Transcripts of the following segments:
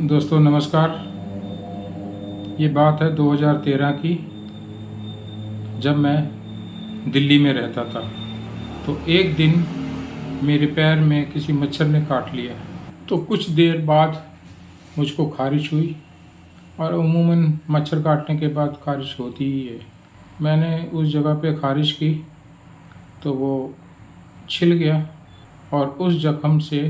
दोस्तों नमस्कार। ये बात है 2013 की, जब मैं दिल्ली में रहता था। तो एक दिन मेरे पैर में किसी मच्छर ने काट लिया। तो कुछ देर बाद मुझको खारिश हुई, और अमूमन मच्छर काटने के बाद खारिश होती ही है। मैंने उस जगह पे खारिश की तो वो छिल गया, और उस जख्म से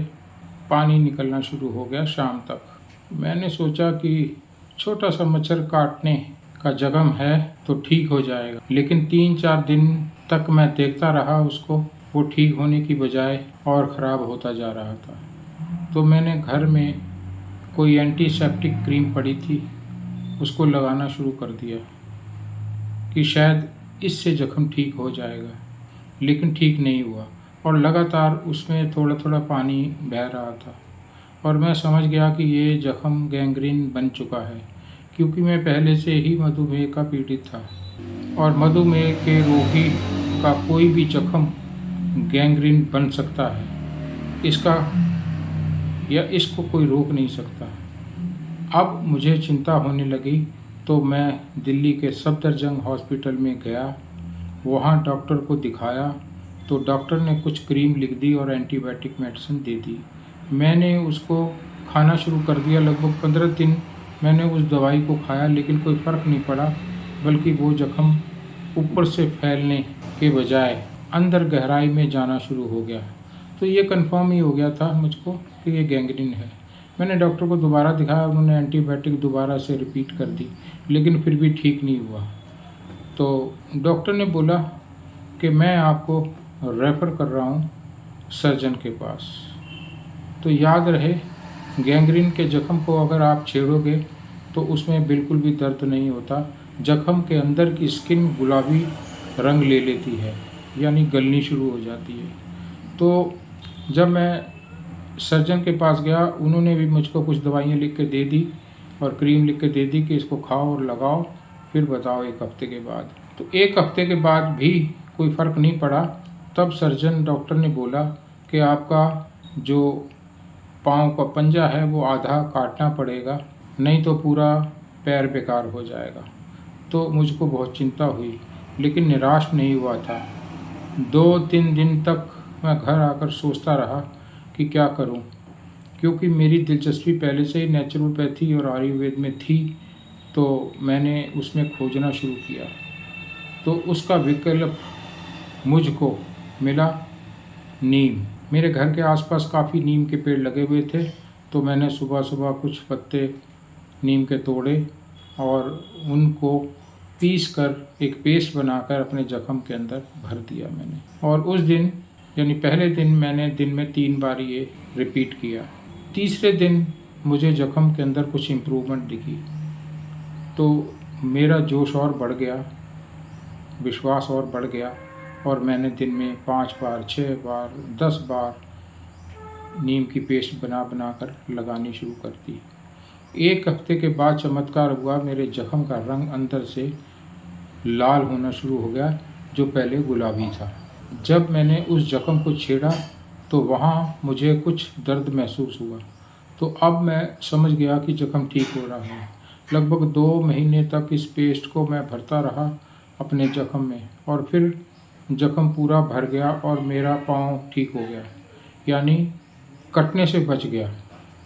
पानी निकलना शुरू हो गया शाम तक। मैंने सोचा कि छोटा सा मच्छर काटने का जख्म है तो ठीक हो जाएगा, लेकिन 3-4 दिन तक मैं देखता रहा उसको। वो ठीक होने की बजाय और ख़राब होता जा रहा था। तो मैंने घर में कोई एंटीसेप्टिक क्रीम पड़ी थी, उसको लगाना शुरू कर दिया कि शायद इससे जख्म ठीक हो जाएगा, लेकिन ठीक नहीं हुआ। और लगातार उसमें थोड़ा थोड़ा पानी बह रहा था, और मैं समझ गया कि ये जख्म गैंग्रीन बन चुका है, क्योंकि मैं पहले से ही मधुमेह का पीड़ित था, और मधुमेह के रोगी का कोई भी जख्म गैंग्रीन बन सकता है। इसका या इसको कोई रोक नहीं सकता। अब मुझे चिंता होने लगी, तो मैं दिल्ली के सफदरजंग हॉस्पिटल में गया। वहाँ डॉक्टर को दिखाया, तो डॉक्टर ने कुछ क्रीम लिख दी और एंटीबायोटिक मेडिसिन दे दी। मैंने उसको खाना शुरू कर दिया। लगभग 15 दिन मैंने उस दवाई को खाया, लेकिन कोई फ़र्क नहीं पड़ा, बल्कि वो जख्म ऊपर से फैलने के बजाय अंदर गहराई में जाना शुरू हो गया। तो ये कंफर्म ही हो गया था मुझको कि ये गैंग्रीन है। मैंने डॉक्टर को दोबारा दिखाया, उन्होंने एंटीबायोटिक दोबारा से रिपीट कर दी, लेकिन फिर भी ठीक नहीं हुआ। तो डॉक्टर ने बोला कि मैं आपको रेफ़र कर रहा हूँ सर्जन के पास। तो याद रहे, गैंग्रीन के जख्म को अगर आप छेड़ोगे तो उसमें बिल्कुल भी दर्द नहीं होता। जख्म के अंदर की स्किन गुलाबी रंग ले लेती है, यानी गलनी शुरू हो जाती है। तो जब मैं सर्जन के पास गया, उन्होंने भी मुझको कुछ दवाइयाँ लिख के दे दी और क्रीम लिख के दे दी कि इसको खाओ और लगाओ, फिर बताओ 1 हफ्ते के बाद। तो 1 हफ्ते के बाद भी कोई फ़र्क नहीं पड़ा। तब सर्जन डॉक्टर ने बोला कि आपका जो पाँव का पंजा है वो आधा काटना पड़ेगा, नहीं तो पूरा पैर बेकार हो जाएगा। तो मुझको बहुत चिंता हुई, लेकिन निराश नहीं हुआ था। 2-3 दिन तक मैं घर आकर सोचता रहा कि क्या करूं, क्योंकि मेरी दिलचस्पी पहले से ही नेचुरोपैथी और आयुर्वेद में थी। तो मैंने उसमें खोजना शुरू किया, तो उसका विकल्प मुझको मिला नीम। मेरे घर के आसपास काफ़ी नीम के पेड़ लगे हुए थे, तो मैंने सुबह सुबह कुछ पत्ते नीम के तोड़े और उनको पीस कर एक पेस्ट बनाकर अपने जख्म के अंदर भर दिया मैंने। और उस दिन यानी पहले दिन मैंने दिन में 3 बार ये रिपीट किया। तीसरे दिन मुझे जख्म के अंदर कुछ इम्प्रूवमेंट दिखी, तो मेरा जोश और बढ़ गया, विश्वास और बढ़ गया, और मैंने दिन में 5 बार, 6 बार, 10 बार नीम की पेस्ट बना बना कर लगानी शुरू कर दी। 1 हफ्ते के बाद चमत्कार हुआ, मेरे जख्म का रंग अंदर से लाल होना शुरू हो गया, जो पहले गुलाबी था। जब मैंने उस जख्म को छेड़ा तो वहाँ मुझे कुछ दर्द महसूस हुआ। तो अब मैं समझ गया कि जख्म ठीक हो रहा है। लगभग 2 महीने तक इस पेस्ट को मैं भरता रहा अपने जख्म में, और फिर जख्म पूरा भर गया और मेरा पाँव ठीक हो गया, यानी कटने से बच गया।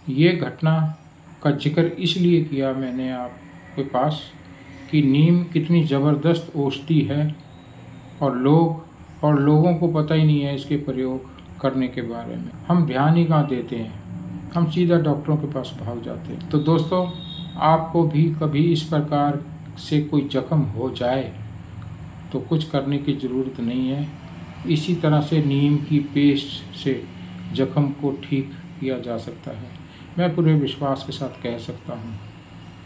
ये घटना का जिक्र इसलिए किया मैंने आपके पास कि नीम कितनी ज़बरदस्त औषधि है, और लोगों को पता ही नहीं है इसके प्रयोग करने के बारे में। हम ध्यान ही कहाँ देते हैं, हम सीधा डॉक्टरों के पास भाग जाते हैं। तो दोस्तों, आपको भी कभी इस प्रकार से कोई जख्म हो जाए तो कुछ करने की ज़रूरत नहीं है। इसी तरह से नीम की पेस्ट से जख्म को ठीक किया जा सकता है, मैं पूरे विश्वास के साथ कह सकता हूँ।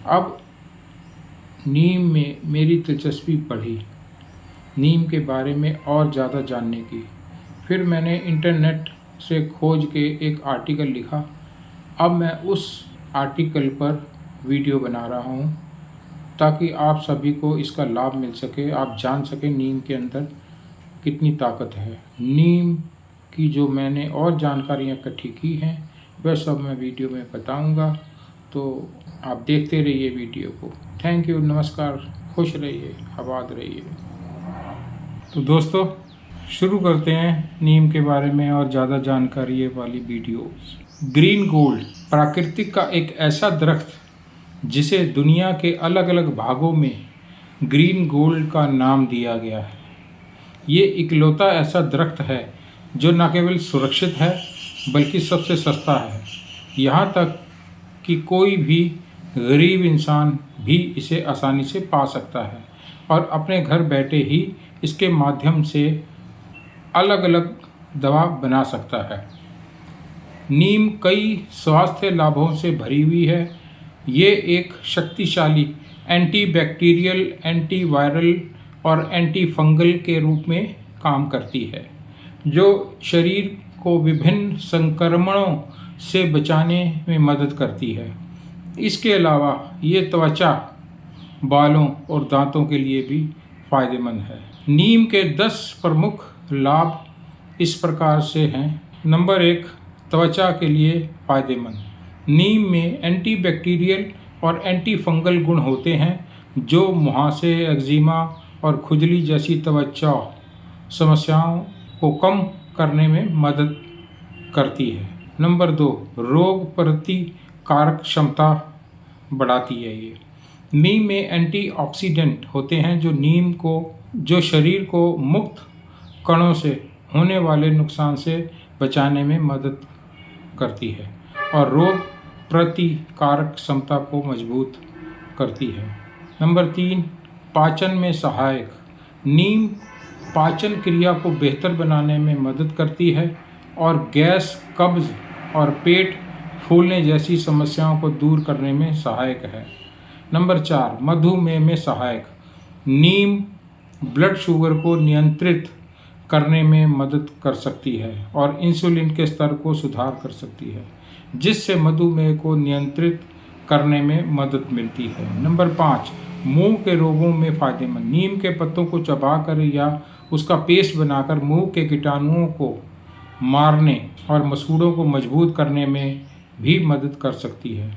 अब नीम में मेरी दिलचस्पी बढ़ी, नीम के बारे में और ज़्यादा जानने की। फिर मैंने इंटरनेट से खोज के एक आर्टिकल लिखा। अब मैं उस आर्टिकल पर वीडियो बना रहा हूँ, ताकि आप सभी को इसका लाभ मिल सके, आप जान सकें नीम के अंदर कितनी ताकत है। नीम की जो मैंने और जानकारियाँ इकट्ठी की हैं, वह सब मैं वीडियो में बताऊँगा। तो आप देखते रहिए वीडियो को। थैंक यू, नमस्कार, खुश रहिए, आबाद रहिए। तो दोस्तों शुरू करते हैं नीम के बारे में और ज़्यादा जानकारी वाली वीडियोस। ग्रीन गोल्ड प्राकृतिक का एक ऐसा दरख्त जिसे दुनिया के अलग अलग भागों में ग्रीन गोल्ड का नाम दिया गया है। ये इकलौता ऐसा दरख्त है जो न केवल सुरक्षित है बल्कि सबसे सस्ता है। यहाँ तक कि कोई भी गरीब इंसान भी इसे आसानी से पा सकता है और अपने घर बैठे ही इसके माध्यम से अलग अलग दवा बना सकता है। नीम कई स्वास्थ्य लाभों से भरी हुई है। ये एक शक्तिशाली एंटीबैक्टीरियल, एंटीवायरल और एंटी फंगल के रूप में काम करती है, जो शरीर को विभिन्न संक्रमणों से बचाने में मदद करती है। इसके अलावा ये त्वचा, बालों और दांतों के लिए भी फायदेमंद है। नीम के 10 प्रमुख लाभ इस प्रकार से हैं। नंबर 1, त्वचा के लिए फायदेमंद। नीम में एंटीबैक्टीरियल और एंटी फंगल गुण होते हैं जो मुहासे, एक्जिमा और खुजली जैसी त्वचा समस्याओं को कम करने में मदद करती है। नंबर 2, रोग प्रतिकारक क्षमता बढ़ाती है। ये नीम में एंटीऑक्सीडेंट होते हैं जो शरीर को मुक्त कणों से होने वाले नुकसान से बचाने में मदद करती है और रोग प्रतिकारक क्षमता को मजबूत करती है। नंबर 3, पाचन में सहायक। नीम पाचन क्रिया को बेहतर बनाने में मदद करती है और गैस, कब्ज और पेट फूलने जैसी समस्याओं को दूर करने में सहायक है। नंबर 4, मधुमेह में सहायक। नीम ब्लड शुगर को नियंत्रित करने में मदद कर सकती है और इंसुलिन के स्तर को सुधार कर सकती है, जिससे मधुमेह को नियंत्रित करने में मदद मिलती है। नंबर 5, मुंह के रोगों में फायदेमंद। नीम के पत्तों को चबाकर या उसका पेस्ट बनाकर मुंह के कीटाणुओं को मारने और मसूड़ों को मजबूत करने में भी मदद कर सकती है।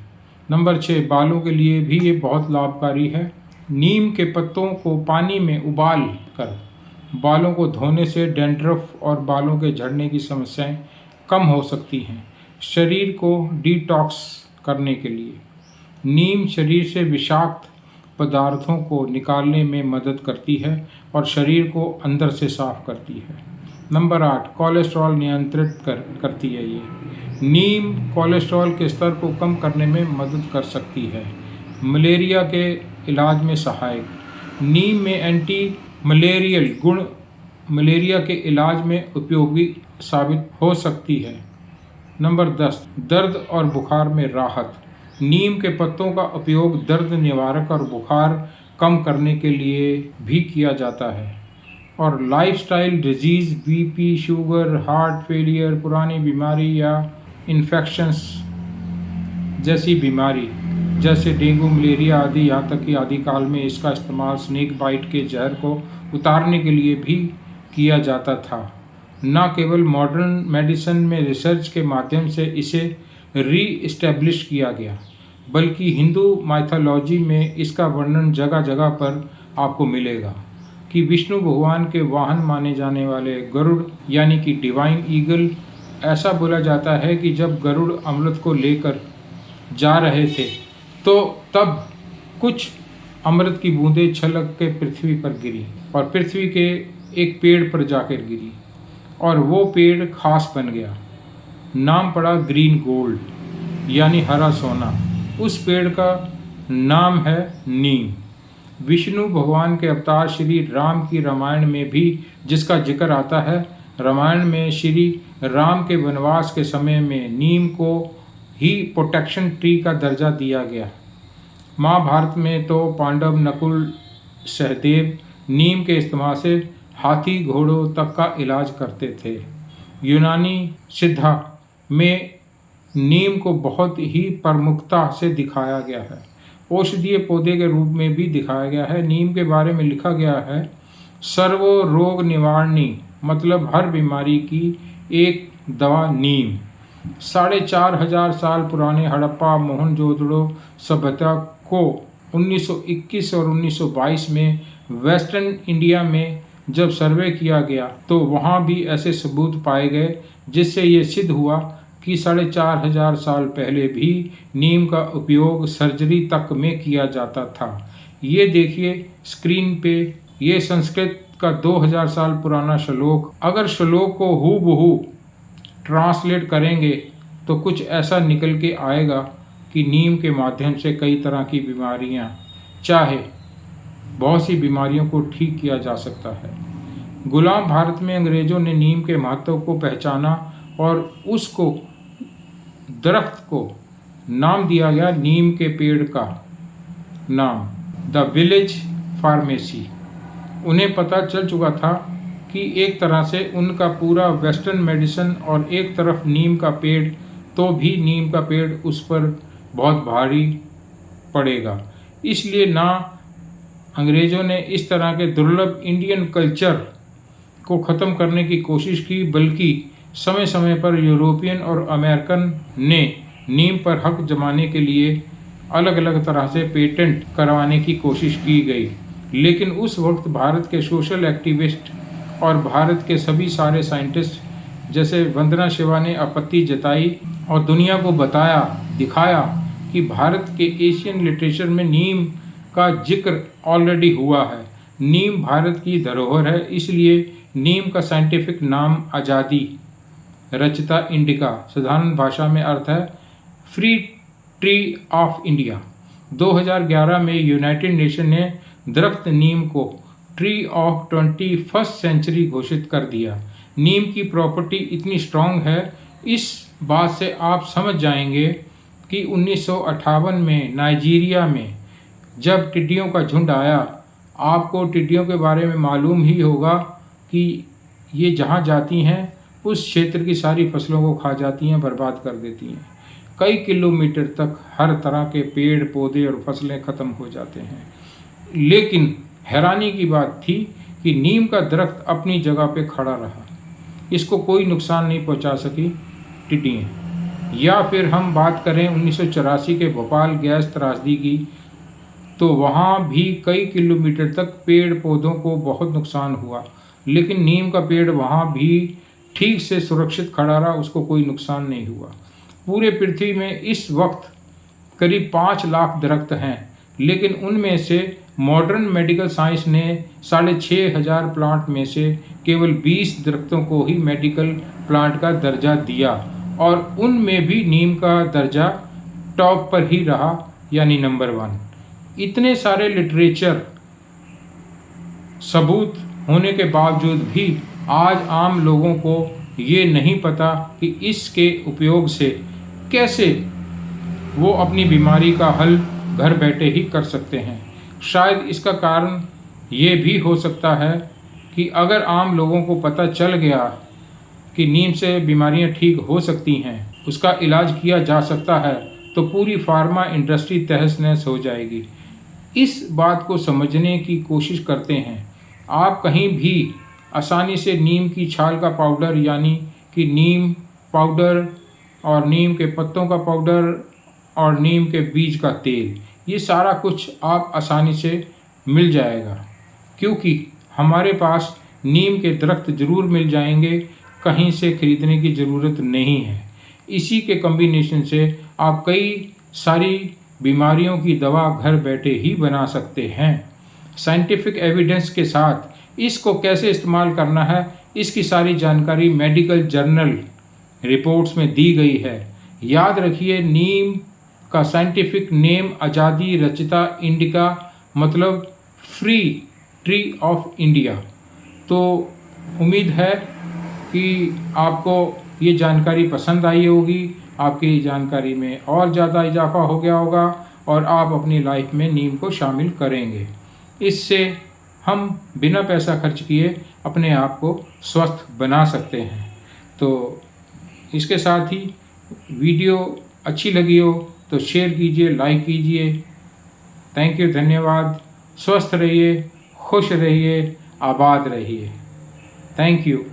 नंबर 6, बालों के लिए भी ये बहुत लाभकारी है। नीम के पत्तों को पानी में उबाल कर बालों को धोने से डैंड्रफ और बालों के झड़ने की समस्याएं कम हो सकती हैं। शरीर को डिटॉक्स करने के लिए नीम शरीर से विषाक्त पदार्थों को निकालने में मदद करती है और शरीर को अंदर से साफ करती है। नंबर 8, कोलेस्ट्रॉल नियंत्रित करती है। ये नीम कोलेस्ट्रॉल के स्तर को कम करने में मदद कर सकती है। मलेरिया के इलाज में सहायक। नीम में एंटी मलेरियल गुण मलेरिया के इलाज में उपयोगी साबित हो सकती है। नंबर 10, दर्द और बुखार में राहत। नीम के पत्तों का उपयोग दर्द निवारक और बुखार कम करने के लिए भी किया जाता है। और lifestyle disease, BP, sugar, heart failure, पुरानी बीमारी या इन्फेक्शंस जैसी बीमारी जैसे डेंगू, मलेरिया आदि, यहाँ तक कि आदिकाल में इसका इस्तेमाल स्नेक बाइट के जहर को उतारने के लिए भी किया जाता था। न केवल मॉडर्न मेडिसिन में रिसर्च के माध्यम से इसे री-इस्टेब्लिश किया गया, बल्कि हिंदू माइथोलॉजी में इसका वर्णन जगह जगह पर आपको मिलेगा कि विष्णु भगवान के वाहन माने जाने वाले गरुड़ यानी कि डिवाइन ईगल, ऐसा बोला जाता है कि जब गरुड़ अमृत को लेकर जा रहे थे तो तब कुछ अमृत की बूंदें छलक के पृथ्वी पर गिरी और पृथ्वी के एक पेड़ पर जाकर गिरी और वो पेड़ खास बन गया। नाम पड़ा ग्रीन गोल्ड यानी हरा सोना। उस पेड़ का नाम है नीम। विष्णु भगवान के अवतार श्री राम की रामायण में भी जिसका जिक्र आता है। रामायण में श्री राम के वनवास के समय में नीम को ही प्रोटेक्शन ट्री का दर्जा दिया गया। महाभारत में तो पांडव, नकुल, सहदेव नीम के इस्तेमाल से हाथी घोड़ों तक का इलाज करते थे। यूनानी सिद्धा में नीम को बहुत ही प्रमुखता से दिखाया गया है। औषधीय पौधे के रूप में भी दिखाया गया है। नीम के बारे में लिखा गया है, सर्व रोग निवारणी, मतलब हर बीमारी की एक दवा नीम। 4,500 साल पुराने हड़प्पा मोहनजोदड़ो सभ्यता को 1921 और 1922 में वेस्टर्न इंडिया में जब सर्वे किया गया तो वहाँ भी ऐसे सबूत पाए गए जिससे ये सिद्ध हुआ कि 4,500 साल पहले भी नीम का उपयोग सर्जरी तक में किया जाता था। ये देखिए स्क्रीन पे, ये संस्कृत का 2000 साल पुराना श्लोक। अगर श्लोक को हूबहू ट्रांसलेट करेंगे तो कुछ ऐसा निकल के आएगा कि नीम के माध्यम से कई तरह की बीमारियां, चाहे बहुत सी बीमारियों को ठीक किया जा सकता है। गुलाम भारत में अंग्रेज़ों ने नीम के महत्व को पहचाना और उसको दरख्त को नाम दिया गया नीम के पेड़ का नाम, द विलेज फार्मेसी। उन्हें पता चल चुका था कि एक तरह से उनका पूरा वेस्टर्न मेडिसिन और एक तरफ नीम का पेड़, तो भी नीम का पेड़ उस पर बहुत भारी पड़ेगा। इसलिए ना अंग्रेज़ों ने इस तरह के दुर्लभ इंडियन कल्चर को ख़त्म करने की कोशिश की, बल्कि समय समय पर यूरोपियन और अमेरिकन ने नीम पर हक जमाने के लिए अलग अलग तरह से पेटेंट करवाने की कोशिश की गई। लेकिन उस वक्त भारत के सोशल एक्टिविस्ट और भारत के सभी सारे साइंटिस्ट जैसे वंदना शिवा ने आपत्ति जताई और दुनिया को बताया, दिखाया कि भारत के एशियन लिटरेचर में नीम का जिक्र ऑलरेडी हुआ है। नीम भारत की धरोहर है, इसलिए नीम का साइंटिफिक नाम आज़ादी रचिता इंडिका, साधारण भाषा में अर्थ है फ्री ट्री ऑफ इंडिया। 2011 में यूनाइटेड नेशन ने दरख्त नीम को ट्री ऑफ 21st सेंचुरी घोषित कर दिया। नीम की प्रॉपर्टी इतनी स्ट्रॉन्ग है, इस बात से आप समझ जाएंगे कि 1958 में नाइजीरिया में जब टिड्डियों का झुंड आया, आपको टिड्डियों के बारे में मालूम ही होगा कि ये जहाँ जाती हैं उस क्षेत्र की सारी फसलों को खा जाती हैं, बर्बाद कर देती हैं। कई किलोमीटर तक हर तरह के पेड़ पौधे और फसलें ख़त्म हो जाते हैं। लेकिन हैरानी की बात थी कि नीम का दरख्त अपनी जगह पे खड़ा रहा, इसको कोई नुकसान नहीं पहुंचा सकी टिड्डियाँ। या फिर हम बात करें 1984 के भोपाल गैस त्रासदी की, तो वहाँ भी कई किलोमीटर तक पेड़ पौधों को बहुत नुकसान हुआ, लेकिन नीम का पेड़ वहाँ भी ठीक से सुरक्षित खड़ा रहा, उसको कोई नुकसान नहीं हुआ। पूरे पृथ्वी में इस वक्त करीब 5 लाख दरख्त हैं, लेकिन उनमें से मॉडर्न मेडिकल साइंस ने 6,500 प्लांट में से केवल 20 दरख्तों को ही मेडिकल प्लांट का दर्जा दिया, और उनमें भी नीम का दर्जा टॉप पर ही रहा, यानी नंबर 1। इतने सारे लिटरेचर सबूत होने के बावजूद भी आज आम लोगों को ये नहीं पता कि इसके उपयोग से कैसे वो अपनी बीमारी का हल घर बैठे ही कर सकते हैं। शायद इसका कारण ये भी हो सकता है कि अगर आम लोगों को पता चल गया कि नीम से बीमारियां ठीक हो सकती हैं, उसका इलाज किया जा सकता है, तो पूरी फार्मा इंडस्ट्री तहस नहस हो जाएगी। इस बात को समझने की कोशिश करते हैं। आप कहीं भी आसानी से नीम की छाल का पाउडर, यानी कि नीम पाउडर और नीम के पत्तों का पाउडर और नीम के बीज का तेल, ये सारा कुछ आप आसानी से मिल जाएगा, क्योंकि हमारे पास नीम के दरख्त ज़रूर मिल जाएंगे, कहीं से खरीदने की ज़रूरत नहीं है। इसी के कॉम्बिनेशन से आप कई सारी बीमारियों की दवा घर बैठे ही बना सकते हैं। साइंटिफिक एविडेंस के साथ इसको कैसे इस्तेमाल करना है, इसकी सारी जानकारी मेडिकल जर्नल रिपोर्ट्स में दी गई है। याद रखिए, नीम का साइंटिफिक नेम आज़ादी रचिता इंडिका, मतलब फ्री ट्री ऑफ इंडिया। तो उम्मीद है कि आपको ये जानकारी पसंद आई होगी, आपकी जानकारी में और ज़्यादा इजाफा हो गया होगा और आप अपनी लाइफ में नीम को शामिल करेंगे। इससे हम बिना पैसा खर्च किए अपने आप को स्वस्थ बना सकते हैं। तो इसके साथ ही वीडियो अच्छी लगी हो तो शेयर कीजिए, लाइक कीजिए। थैंक यू, धन्यवाद। स्वस्थ रहिए, खुश रहिए, आबाद रहिए। Thank you.